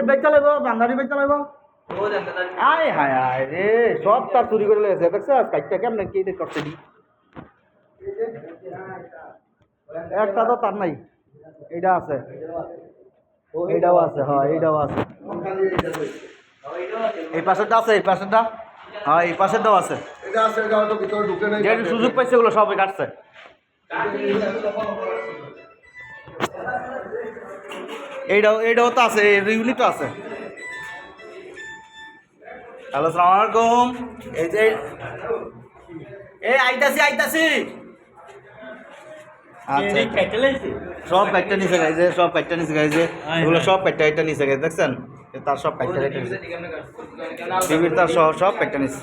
বেচা লাগব বান্ধারি বেচা লাগব আয় হায় হায় রে সব তার চুরি করে লেগেছে দেখছো কাইটটা কেমন কি করছে দি একটা তো তার নাই এইটা আছে এইটাও আছে হ্যাঁ এইটাও আছে এই পাশেরটা আছে এই পাশেরটা হ্যাঁ এই পাশেরটাও আছে যেটা সুযোগ পাইছে ওগুলো সবাই কাটছে এইটাও তো আছে ইউনিটও আছে হ্যালো সালাম আলাইকুম এই যে এই আইতাছি আচ্ছা সব প্যাকটা নিচে গাইছে সব প্যাকটা নিচে গাইছে এগুলো সব প্যাকটা এটা নিচে গাইছে দেখছেন তার সব প্যাকটা এটা নিচে টিভির তার সব প্যাকটা নিচে